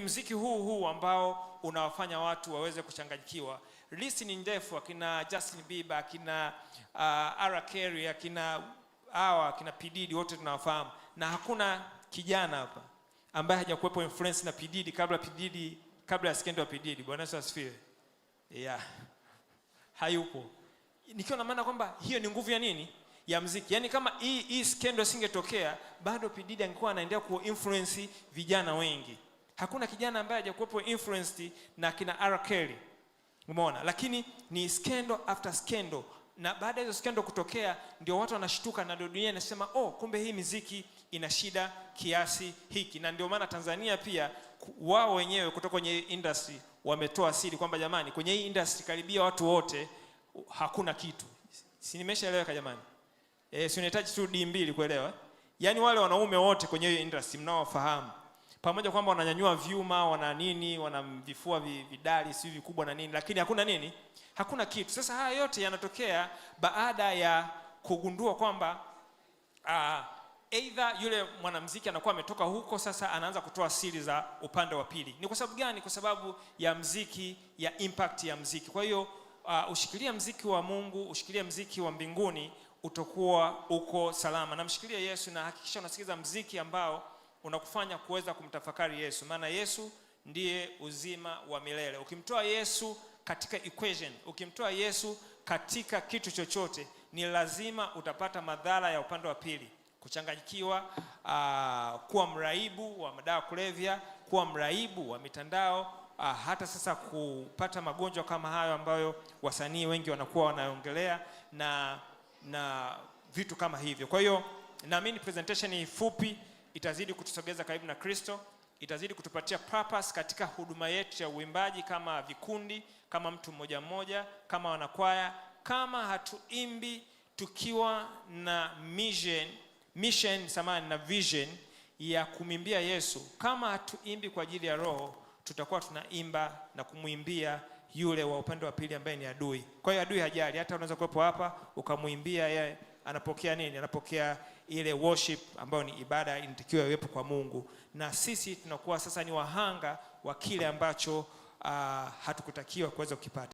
Muziki huu ambao unawafanya watu waweze kuchanganyikiwa. List ni ndefu, akina Justin Bieber, akina R. Kelly, akina P. Diddy, wote tunawafahamu. Na hakuna kijana hapa ambaye hajakuwepo influence na P. Diddy kabla ya skendo ya P. Diddy. Bwana Yesu asifiwe. Yeah. Hayupo. Nikiwa na maana kwamba hiyo ni nguvu ya nini? Ya muziki. Yaani kama hii skendo singetokea, bado P. Diddy angekuwa anaendelea kuinfluence vijana wengi. Hakuna kijana ambaye hajakuwepo influenced na kina R. Kelly. Umeona? Lakini ni scandal after scandal. Na baada ya hizo scandal kutokea, ndio watu wanashtuka na dunia inasema, kumbe hii muziki ina shida kiasi hiki. Na ndio maana Tanzania pia wao wenyewe kutoka kwenye industry wametoa siri kwamba jamani, kwenye hii industry karibia watu wote hakuna kitu. Si nimeshaeleweka jamani? Si unahitaji tu D2 kuelewa. Yaani wale wanaume wote kwenye hii industry mnaofahamu, pamoja kwamba wananyanyua vyuma, wana nini, wana vifua vidali si vikubwa na nini, lakini hakuna nini? Hakuna kitu. Sasa haya yote yanatokea baada ya kugundua kwamba either yule mwanamuziki anakuwa ametoka huko, sasa anaanza kutoa siri za upande wa pili. Ni kwa sababu gani? Kwa sababu ya muziki, ya impact ya muziki. Kwa hiyo ushikilie muziki wa Mungu, ushikilie muziki wa mbinguni, utakuwa uko salama. Na mshikilie Yesu na hakikisha unasikiza muziki ambao unakufanya kuweza kumtafakari Yesu, maana Yesu ndiye uzima wa milele. Ukimtoa Yesu katika equation, ukimtoa Yesu katika kitu chochote, ni lazima utapata madhara ya upande wa pili: kuchanganyikiwa, kuwa mraibu wa madawa kulevya, kuwa mraibu wa mitandao, hata sasa kupata magonjwa kama hayo ambayo wasanii wengi wanakuwa wanaongelea na vitu kama hivyo. Kwa hiyo naamini presentation hii fupi itazidi kutusogeza karibu na Kristo, itazidi kutupatia purpose katika huduma yetu ya uimbaji, kama vikundi, kama mtu mmoja mmoja, kama wanakwaya, kama hatuimbi tukiwa na mission na vision ya kumwimbia Yesu. Kama hatuimbi kwa ajili ya roho, tutakuwa tunaimba na kumuimbia yule wa upande wa pili ambaye ni adui. Kwa hiyo adui hajali, hata unaweza kuwepo hapa ukamuimbia yeye, anapokea nini? Anapokea ile worship ambayo ni ibada inatakiwa iwepo kwa Mungu, na sisi tunakuwa sasa ni wahanga wa kile ambacho hatukutakiwa kuweza kukipata.